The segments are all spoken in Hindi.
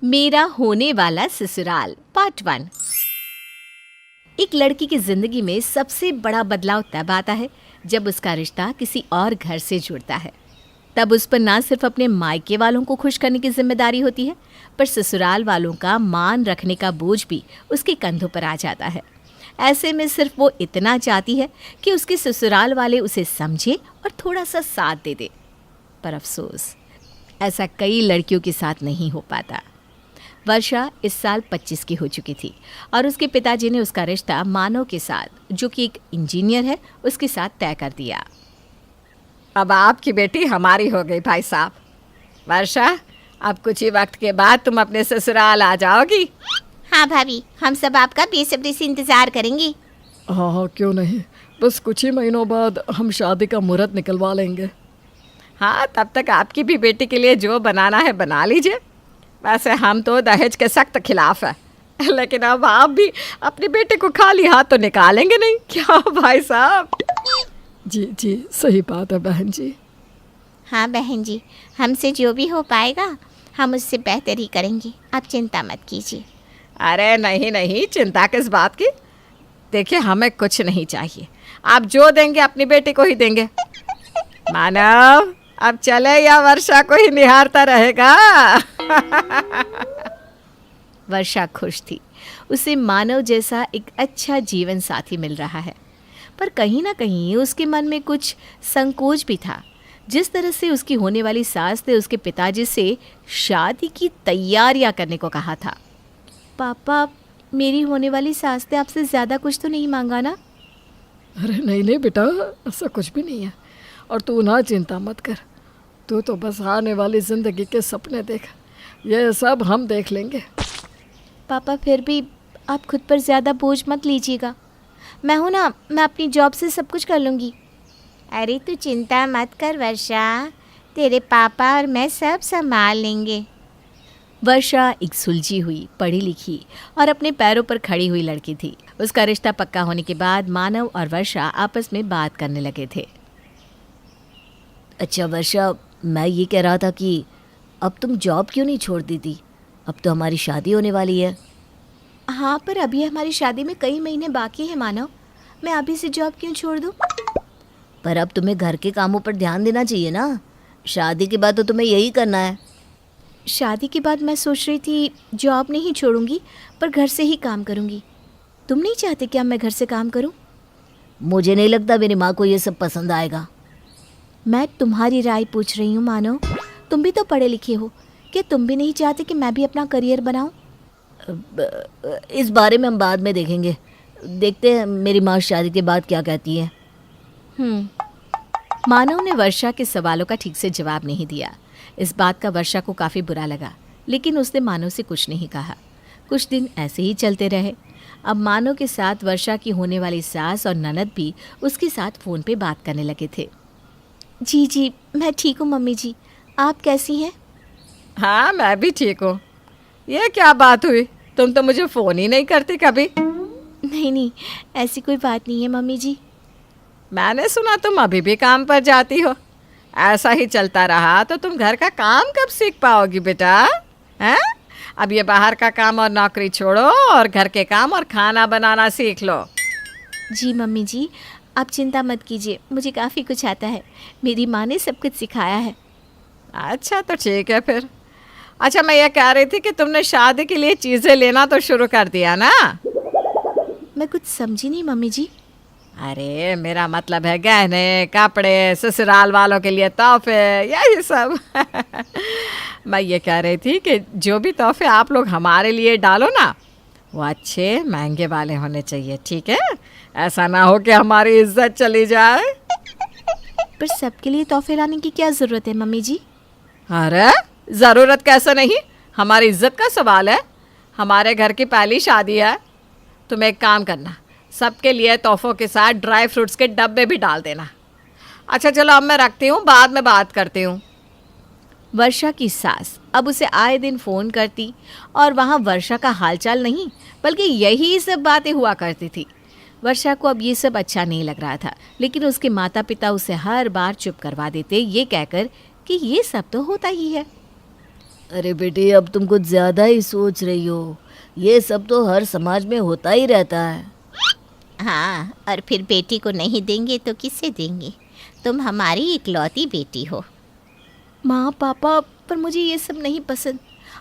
मेरा होने वाला ससुराल पार्ट 1। एक लड़की की जिंदगी में सबसे बड़ा बदलाव तब आता है जब उसका रिश्ता किसी और घर से जुड़ता है। तब उस पर ना सिर्फ अपने मायके वालों को खुश करने की जिम्मेदारी होती है, पर ससुराल वालों का मान रखने का बोझ भी उसके कंधों पर आ जाता है। ऐसे में सिर्फ वो इतना चाहती है कि उसके ससुराल वाले उसे समझे और थोड़ा सा साथ दे दे। पर अफसोस, ऐसा कई लड़कियों के साथ नहीं हो पाता। वर्षा इस साल 25 की हो चुकी थी और उसके पिताजी ने उसका रिश्ता मानव के साथ, जो कि एक इंजीनियर है, उसके साथ तय कर दिया। अब आपकी बेटी हमारी हो गई भाई साहब। वर्षा, अब कुछ ही वक्त के बाद तुम अपने ससुराल आ जाओगी। हाँ भाभी, हम सब आपका बेसब्री से इंतजार करेंगे। हाँ, क्यों नहीं। बस कुछ ही महीनों बाद हम शादी का मुहूर्त निकलवा लेंगे। हाँ, तब तक आपकी भी बेटी के लिए जो बनाना है बना लीजिए। वैसे हम तो दहेज के सख्त खिलाफ है, लेकिन अब आप भी अपनी बेटी को खाली हाथ तो निकालेंगे नहीं, क्या भाई साहब? जी जी, सही बात है बहन जी। हाँ बहन जी, हमसे जो भी हो पाएगा हम उससे बेहतर ही करेंगे, आप चिंता मत कीजिए। अरे नहीं नहीं, चिंता किस बात की। देखिए, हमें कुछ नहीं चाहिए, आप जो देंगे अपनी बेटी को ही देंगे। मानव, अब चले या वर्षा को ही निहारता रहेगा? वर्षा खुश थी, उसे मानव जैसा एक अच्छा जीवन साथी मिल रहा है। पर कहीं ना कहीं उसके मन में कुछ संकोच भी था। जिस तरह से उसकी होने वाली सास ने उसके पिताजी से शादी की तैयारियां करने को कहा था। पापा, मेरी होने वाली सास ने आपसे ज़्यादा कुछ तो नहीं मांगा ना? अरे नहीं नहीं बेटा, ऐसा कुछ भी नहीं है। और तू ना चिंता मत कर, तू तो बस आने वाली ज़िंदगी के सपने देख, ये सब हम देख लेंगे। पापा, फिर भी आप खुद पर ज़्यादा बोझ मत लीजिएगा। मैं हूँ ना, मैं अपनी जॉब से सब कुछ कर लूँगी। अरे तू चिंता मत कर वर्षा, तेरे पापा और मैं सब संभाल लेंगे। वर्षा एक सुलझी हुई, पढ़ी लिखी और अपने पैरों पर खड़ी हुई लड़की थी। उसका रिश्ता पक्का होने के बाद मानव और वर्षा आपस में बात करने लगे थे। अच्छा वर्षा, मैं ये कह रहा था कि अब तुम जॉब क्यों नहीं छोड़ दी थी? अब तो हमारी शादी होने वाली है। हाँ, पर अभी हमारी शादी में कई महीने बाकी हैं मानव। मैं अभी से जॉब क्यों छोड़ दूँ? पर अब तुम्हें घर के कामों पर ध्यान देना चाहिए ना। शादी के बाद तो तुम्हें यही करना है। शादी के बाद मैं सोच रही थी जॉब नहीं छोड़ूंगी, पर घर से ही काम करूंगी। तुम नहीं चाहते क्या मैं घर से काम करूं? मुझे नहीं लगता मेरी माँ को ये सब पसंद आएगा। मैं तुम्हारी राय पूछ रही हूँ मानव। तुम भी तो पढ़े लिखे हो, क्या तुम भी नहीं चाहते कि मैं भी अपना करियर बनाऊं? इस बारे में हम बाद में देखेंगे। देखते हैं मेरी माँ शादी के बाद क्या कहती है। मानव ने वर्षा के सवालों का ठीक से जवाब नहीं दिया। इस बात का वर्षा को काफ़ी बुरा लगा, लेकिन उसने मानव से कुछ नहीं कहा। कुछ दिन ऐसे ही चलते रहे। अब मानव के साथ वर्षा की होने वाली सास और ननद भी उसके साथ फ़ोन पे बात करने लगे थे। जी जी, मैं ठीक हूँ मम्मी जी, आप कैसी हैं? हाँ, मैं भी ठीक हूँ। ये क्या बात हुई, तुम तो मुझे फ़ोन ही नहीं करती कभी। नहीं नहीं, ऐसी कोई बात नहीं है मम्मी जी। मैंने सुना तुम अभी भी काम पर जाती हो। ऐसा ही चलता रहा तो तुम घर का काम कब सीख पाओगी बेटा? हैं? अब ये बाहर का काम और नौकरी छोड़ो और घर के काम और खाना बनाना सीख लो। जी मम्मी जी, आप चिंता मत कीजिए, मुझे काफ़ी कुछ आता है। मेरी माँ ने सब कुछ सिखाया है। अच्छा, तो ठीक है फिर। अच्छा, मैं ये कह रही थी कि तुमने शादी के लिए चीज़ें लेना तो शुरू कर दिया ना? मैं कुछ समझी नहीं मम्मी जी। अरे मेरा मतलब है गहने, कपड़े, ससुराल वालों के लिए तोहफे, यही सब। मैं ये कह रही थी कि जो भी तोहफे आप लोग हमारे लिए डालो ना, वो अच्छे महंगे वाले होने चाहिए, ठीक है? ऐसा ना हो कि हमारी इज्जत चली जाए। पर सबके लिए तोहफे लाने की क्या ज़रूरत है मम्मी जी? अरे ज़रूरत कैसे नहीं, हमारी इज्जत का सवाल है। हमारे घर की पहली शादी है। तुम एक काम करना, सबके लिए तोहफों के साथ ड्राई फ्रूट्स के डब्बे भी डाल देना। अच्छा चलो, अब मैं रखती हूँ, बाद में बात करती हूँ। वर्षा की सास अब उसे आए दिन फ़ोन करती और वहाँ वर्षा का हालचाल नहीं, बल्कि यही सब बातें हुआ करती थी। वर्षा को अब ये सब अच्छा नहीं लग रहा था, लेकिन उसके माता पिता उसे हर बार चुप करवा देते, ये कहकर कि ये सब तो होता ही है। अरे बेटी, अब तुम कुछ ज़्यादा ही सोच रही हो। ये सब तो हर समाज में होता ही रहता है। हाँ, और फिर बेटी को नहीं देंगे तो किसे देंगे? तुम हमारी इकलौती बेटी हो। माँ पापा, पर मुझे ये सब नहीं पसंद।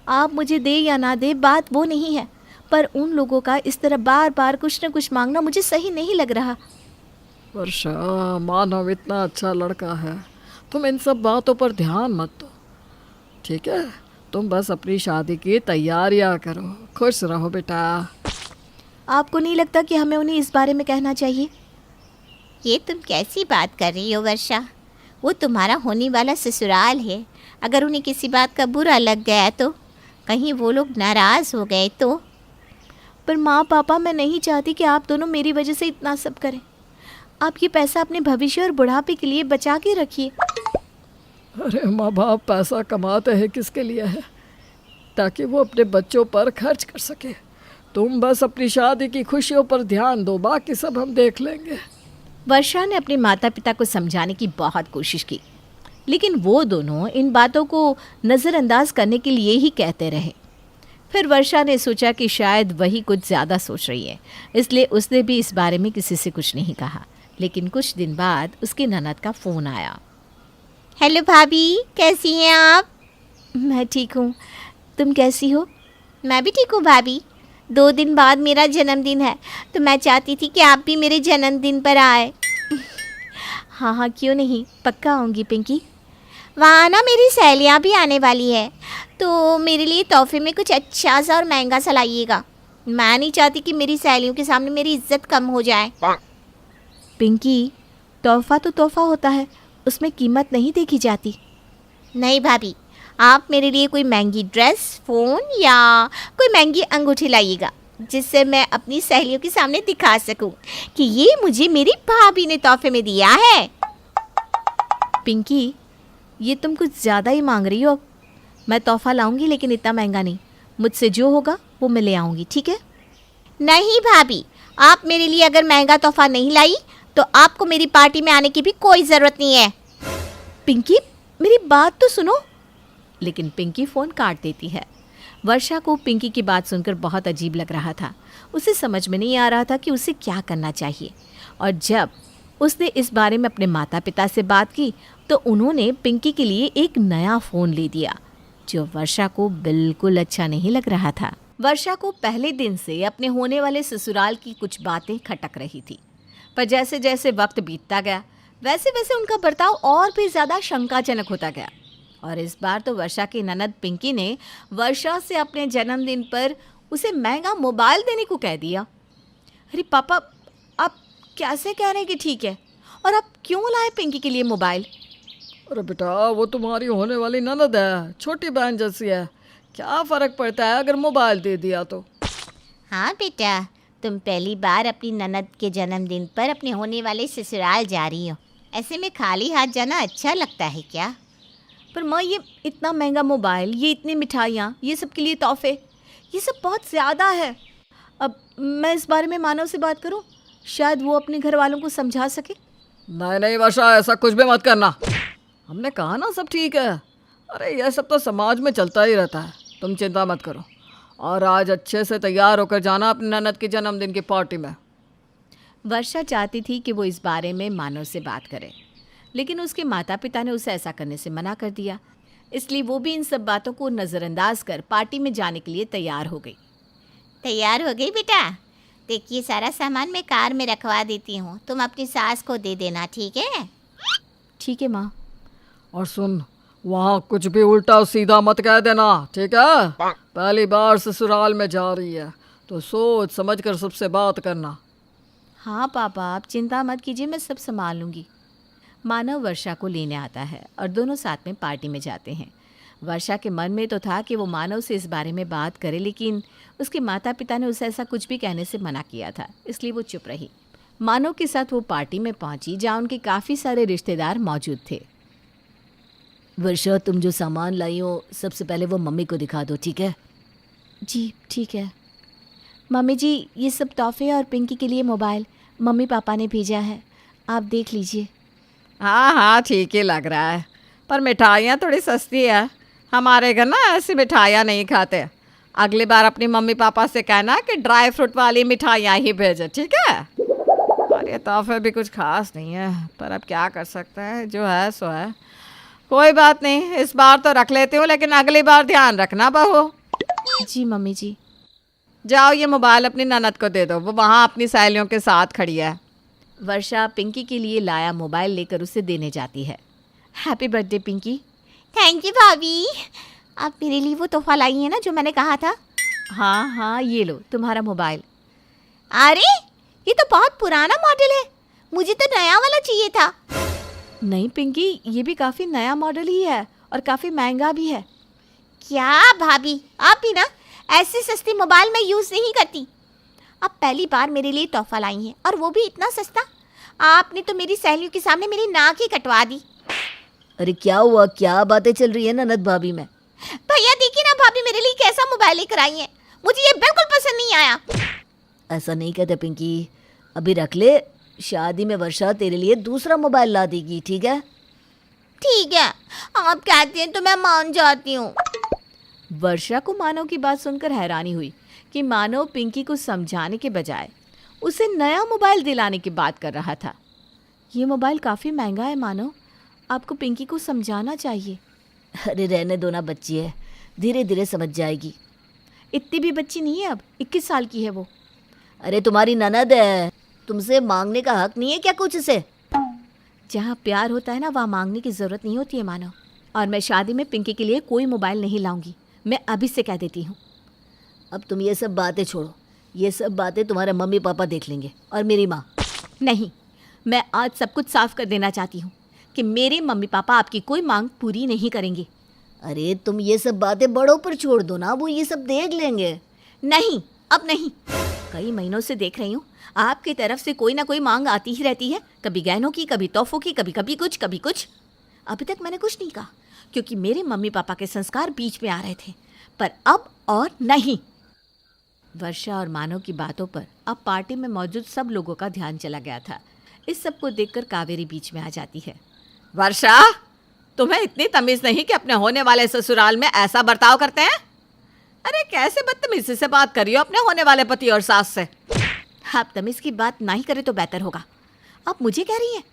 आप मुझे दे या ना दे, बात वो नहीं है, पर उन लोगों का इस तरह बार बार कुछ न कुछ मांगना मुझे सही नहीं लग रहा। वर्षा, मानव इतना अच्छा लड़का है, तुम इन सब बातों पर ध्यान मत दो, ठीक है? तुम बस अपनी शादी की तैयारियां करो, खुश रहो बेटा। आपको नहीं लगता कि हमें उन्हें इस बारे में कहना चाहिए? ये तुम कैसी बात कर रही हो वर्षा? वो तुम्हारा होने वाला ससुराल है। अगर उन्हें किसी बात का बुरा लग गया तो, कहीं वो लोग नाराज़ हो गए तो? पर माँ पापा, मैं नहीं चाहती कि आप दोनों मेरी वजह से इतना सब करें। आप ये पैसा अपने भविष्य और बुढ़ापे के लिए बचा के रखिए। अरे माँ बाप पैसा कमाते हैं किसके लिए है? ताकि वो अपने बच्चों पर खर्च कर सके। तुम बस अपनी शादी की खुशियों पर ध्यान दो, बाकी सब हम देख लेंगे। वर्षा ने अपने माता पिता को समझाने की बहुत कोशिश की, लेकिन वो दोनों इन बातों को नज़रअंदाज करने के लिए ही कहते रहे। फिर वर्षा ने सोचा कि शायद वही कुछ ज़्यादा सोच रही है, इसलिए उसने भी इस बारे में किसी से कुछ नहीं कहा। लेकिन कुछ दिन बाद उसकी ननद का फ़ोन आया। हेलो भाभी, कैसी हैं आप? मैं ठीक हूँ, तुम कैसी हो? मैं भी ठीक हूँ भाभी। 2 दिन बाद मेरा जन्मदिन है, तो मैं चाहती थी कि आप भी मेरे जन्मदिन पर आए। हाँ हाँ, क्यों नहीं, पक्का आऊँगी पिंकी। वहाँ ना मेरी सहेलियाँ भी आने वाली है, तो मेरे लिए तोहफे में कुछ अच्छा सा और महंगा सा लाइएगा। मैं नहीं चाहती कि मेरी सहेलियों के सामने मेरी इज्जत कम हो जाए। पिंकी, तोहफा तो तोहफा होता है, उसमें कीमत नहीं देखी जाती। नहीं भाभी, आप मेरे लिए कोई महंगी ड्रेस, फ़ोन या कोई महंगी अंगूठी लाइएगा, जिससे मैं अपनी सहेलियों के सामने दिखा सकूं कि ये मुझे मेरी भाभी ने तोहफे में दिया है। पिंकी, ये तुम कुछ ज़्यादा ही मांग रही हो। मैं तोहफा लाऊंगी, लेकिन इतना महंगा नहीं। मुझसे जो होगा वो मैं ले आऊँगी, ठीक है? नहीं भाभी, आप मेरे लिए अगर महंगा तोहफा नहीं लाई तो आपको मेरी पार्टी में आने की भी कोई ज़रूरत नहीं है। पिंकी, मेरी बात तो सुनो। लेकिन पिंकी फ़ोन काट देती है। वर्षा को पिंकी की बात सुनकर बहुत अजीब लग रहा था। उसे समझ में नहीं आ रहा था कि उसे क्या करना चाहिए। और जब उसने इस बारे में अपने माता पिता से बात की तो उन्होंने पिंकी के लिए एक नया फ़ोन ले दिया, जो वर्षा को बिल्कुल अच्छा नहीं लग रहा था। वर्षा को पहले दिन से अपने होने वाले ससुराल की कुछ बातें खटक रही थी, पर जैसे जैसे वक्त बीतता गया वैसे वैसे उनका बर्ताव और भी ज़्यादा शंकाजनक होता गया। और इस बार तो वर्षा की ननद पिंकी ने वर्षा से अपने जन्मदिन पर उसे महंगा मोबाइल देने को कह दिया। अरे पापा, आप कैसे कह रहे हैं कि ठीक है? और आप क्यों लाए पिंकी के लिए मोबाइल? अरे बेटा, वो तुम्हारी होने वाली ननद है, छोटी बहन जैसी है। क्या फ़र्क पड़ता है अगर मोबाइल दे दिया तो? हाँ बेटा, तुम पहली बार अपनी ननद के जन्मदिन पर अपने होने वाले ससुराल जा रही हो। ऐसे में खाली हाथ जाना अच्छा लगता है क्या? पर माँ, ये इतना महंगा मोबाइल, ये इतनी मिठाइयाँ, ये सब के लिए तोहफे, ये सब बहुत ज़्यादा है। अब मैं इस बारे में मानव से बात करूँ, शायद वो अपने घर वालों को समझा सके। नहीं नहीं वर्षा, ऐसा कुछ भी मत करना। हमने कहा ना सब ठीक है। अरे यह सब तो समाज में चलता ही रहता है, तुम चिंता मत करो। और आज अच्छे से तैयार होकर जाना अपनी ननद के जन्मदिन की पार्टी में। वर्षा चाहती थी कि वो इस बारे में मानव से बात करे, लेकिन उसके माता पिता ने उसे ऐसा करने से मना कर दिया। इसलिए वो भी इन सब बातों को नज़रअंदाज कर पार्टी में जाने के लिए तैयार हो गई। तैयार हो गई बेटा? देखिए, सारा सामान मैं कार में रखवा देती हूँ, तुम अपनी सास को दे देना, ठीक है? ठीक है माँ। और सुन, वहाँ कुछ भी उल्टा सीधा मत कह देना, ठीक है? पहली बार ससुराल में जा रही है तो सोच समझ कर सबसे बात करना। हाँ पापा, आप चिंता मत कीजिए, मैं सब संभाल लूँगी। मानव वर्षा को लेने आता है और दोनों साथ में पार्टी में जाते हैं। वर्षा के मन में तो था कि वो मानव से इस बारे में बात करे, लेकिन उसके माता पिता ने उसे ऐसा कुछ भी कहने से मना किया था, इसलिए वो चुप रही। मानव के साथ वो पार्टी में पहुंची जहाँ उनके काफ़ी सारे रिश्तेदार मौजूद थे। वर्षा, तुम जो सामान लाई हो सबसे पहले वो मम्मी को दिखा दो, ठीक है? जी ठीक है। मम्मी जी, ये सब तोहफे और पिंकी के लिए मोबाइल मम्मी पापा ने भेजा है, आप देख लीजिए। हाँ हाँ, ठीक ही लग रहा है, पर मिठाइयाँ थोड़ी सस्ती है। हमारे घर ना ऐसी मिठाइयाँ नहीं खाते। अगली बार अपनी मम्मी पापा से कहना कि ड्राई फ्रूट वाली मिठाइयाँ ही भेजे, ठीक है? और ये तोहफे भी कुछ खास नहीं है, पर अब क्या कर सकते हैं, जो है सो है। कोई बात नहीं, इस बार तो रख लेती हूँ, लेकिन अगली बार ध्यान रखना बहू। जी मम्मी जी। जाओ ये मोबाइल अपनी ननद को दे दो, वो वहाँ अपनी सहेलियों के साथ खड़ी है। वर्षा पिंकी के लिए लाया मोबाइल लेकर उसे देने जाती है। Happy birthday Pinky. Thank you भाभी। आप मेरे लिए वो तोहफा लाई है ना जो मैंने कहा था? हाँ हाँ, ये लो तुम्हारा मोबाइल। अरे ये तो बहुत पुराना मॉडल है, मुझे तो नया वाला चाहिए था। नहीं पिंकी, ये भी काफ़ी नया मॉडल ही है और काफ़ी महंगा भी है। क्या भाभी, आप भी ना ऐसे सस्ती मोबाइल मैं यूज़ नहीं करती। आप पहली बार मेरे लिए तोहफा लाई हैं और वो भी इतना सस्ता। आपने तो मेरी सहेलियों के सामने मेरी नाक ही कटवा दी। अरे क्या हुआ, क्या बातें चल रही है ननद भाभी में? भैया देखिए ना भाभी मेरे लिए कैसा मोबाइल लेकर आई है, मुझे ये बिल्कुल पसंद नहीं आया। ऐसा नहीं कहते पिंकी, अभी रख ले, शादी में वर्षा तेरे लिए दूसरा मोबाइल ला देगी, ठीक है? ठीक है, आप कहते हैं तो मैं मान जाती हूँ। वर्षा को मानव की बात सुनकर हैरानी हुई कि मानव पिंकी को समझाने के बजाय उसे नया मोबाइल दिलाने की बात कर रहा था। ये मोबाइल काफ़ी महंगा है मानव, आपको पिंकी को समझाना चाहिए। अरे रहने दो ना, बच्ची है, धीरे धीरे समझ जाएगी। इतनी भी बच्ची नहीं है, अब 21 साल की है वो। अरे तुम्हारी ननद है, तुमसे मांगने का हक नहीं है क्या कुछ से? जहाँ प्यार होता है ना, वहाँ मांगने की ज़रूरत नहीं होती है मानव। और मैं शादी में पिंकी के लिए कोई मोबाइल नहीं लाऊंगी, मैं अभी से कह देती हूँ। अब तुम ये सब बातें छोड़ो, ये सब बातें तुम्हारे मम्मी पापा देख लेंगे और मेरी माँ। नहीं, मैं आज सब कुछ साफ कर देना चाहती हूँ कि मेरे मम्मी पापा आपकी कोई मांग पूरी नहीं करेंगे। अरे तुम ये सब बातें बड़ों पर छोड़ दो ना, वो ये सब देख लेंगे। नहीं, अब नहीं। कई महीनों से देख रही हूँ आपकी तरफ से कोई ना कोई मांग आती ही रहती है, कभी गहनों की, कभी तोहफों की, कभी कभी कुछ कभी कुछ। अभी तक मैंने कुछ नहीं कहा क्योंकि मेरे मम्मी पापा के संस्कार बीच में आ रहे थे, पर अब और नहीं। वर्षा और मानव की बातों पर अब पार्टी में मौजूद सब लोगों का ध्यान चला गया था। इस सब को देखकर कावेरी बीच में आ जाती है। वर्षा, तुम्हें इतनी तमीज़ नहीं कि अपने होने वाले ससुराल में ऐसा बर्ताव करते हैं? अरे कैसे बदतमीजी से बात करी हो अपने होने वाले पति और सास से। आप तमीज़ की बात ना ही करें तो बेहतर होगा। आप मुझे कह रही हैं?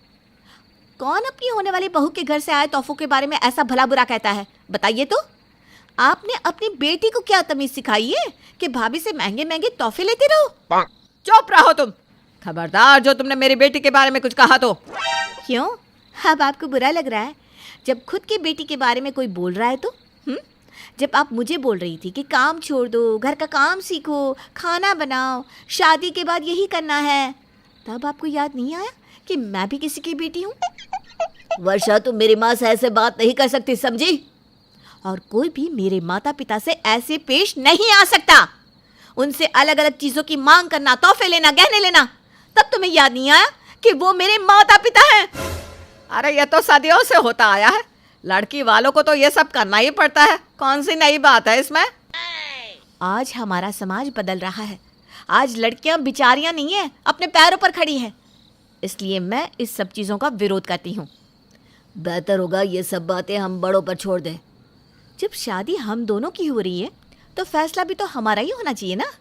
कौन अपनी होने वाली बहू के घर से आए तोहफों के बारे में ऐसा भला बुरा कहता है, बताइए तो। आपने अपनी बेटी को क्या तमीज़ सिखाई है कि भाभी से महंगे महंगे तोहफे लेते रहो? चुप रहो तुम, खबरदार जो तुमने मेरी बेटी के बारे में कुछ कहा तो। क्यों, अब आपको बुरा लग रहा है जब खुद की बेटी के बारे में कोई बोल रहा है तो? जब आप मुझे बोल रही थी कि काम छोड़ दो, घर का काम सीखो, खाना बनाओ, शादी के बाद यही करना है, तब आपको याद नहीं आया कि मैं भी किसी की बेटी हूँ? वर्षा तुम मेरी माँ से ऐसे बात नहीं कर सकती, समझी? और कोई भी मेरे माता पिता से ऐसे पेश नहीं आ सकता। उनसे अलग अलग चीज़ों की मांग करना, तोहफे लेना, गहने लेना, तब तुम्हें याद नहीं आया कि वो मेरे माता पिता हैं। अरे ये तो सदियों से होता आया है, लड़की वालों को तो ये सब करना ही पड़ता है, कौन सी नई बात है इसमें? आज हमारा समाज बदल रहा है। आज लड़कियां बिचारियां नहीं हैं, अपने पैरों पर खड़ी हैं। इसलिए मैं इस सब चीज़ों का विरोध करती हूँ। बेहतर होगा ये सब बातें हम बड़ों पर छोड़ दें। जब शादी हम दोनों की हो रही है तो फैसला भी तो हमारा ही होना चाहिए ना।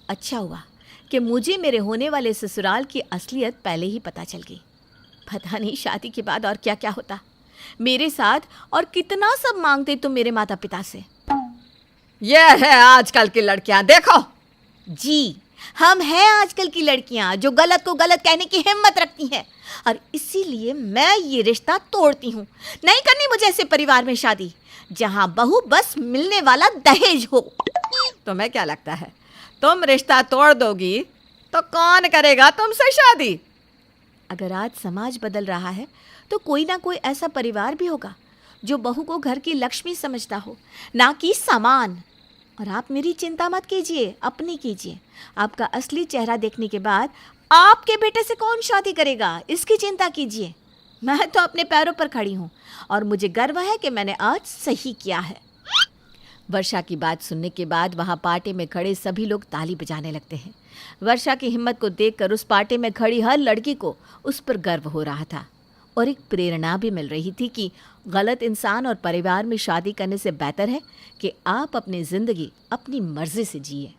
अच्छा हुआ कि मुझे मेरे होने वाले ससुराल की असलियत पहले ही पता चल गई। पता नहीं शादी के बाद और क्या क्या होता मेरे साथ, और कितना सब मांगते तुम मेरे माता पिता से। ये है आजकल की लड़कियां, देखो। जी, हम हैं आजकल की लड़कियां जो गलत को गलत कहने की हिम्मत रखती हैं, और इसीलिए मैं ये रिश्ता तोड़ती हूँ। नहीं करनी मुझे ऐसे परिवार में शादी जहाँ बहू बस मिलने वाला दहेज हो। तुम्हें क्या लगता है तुम रिश्ता तोड़ दोगी तो कौन करेगा तुमसे शादी? अगर आज समाज बदल रहा है तो कोई ना कोई ऐसा परिवार भी होगा जो बहू को घर की लक्ष्मी समझता हो, ना कि सामान। और आप मेरी चिंता मत कीजिए, अपनी कीजिए। आपका असली चेहरा देखने के बाद आपके बेटे से कौन शादी करेगा, इसकी चिंता कीजिए। मैं तो अपने पैरों पर खड़ी हूँ और मुझे गर्व है कि मैंने आज सही किया है। वर्षा की बात सुनने के बाद वहाँ पार्टी में खड़े सभी लोग ताली बजाने लगते हैं। वर्षा की हिम्मत को देखकर उस पार्टी में खड़ी हर लड़की को उस पर गर्व हो रहा था। और एक प्रेरणा भी मिल रही थी कि गलत इंसान और परिवार में शादी करने से बेहतर है कि आप अपनी ज़िंदगी अपनी मर्जी से जिए।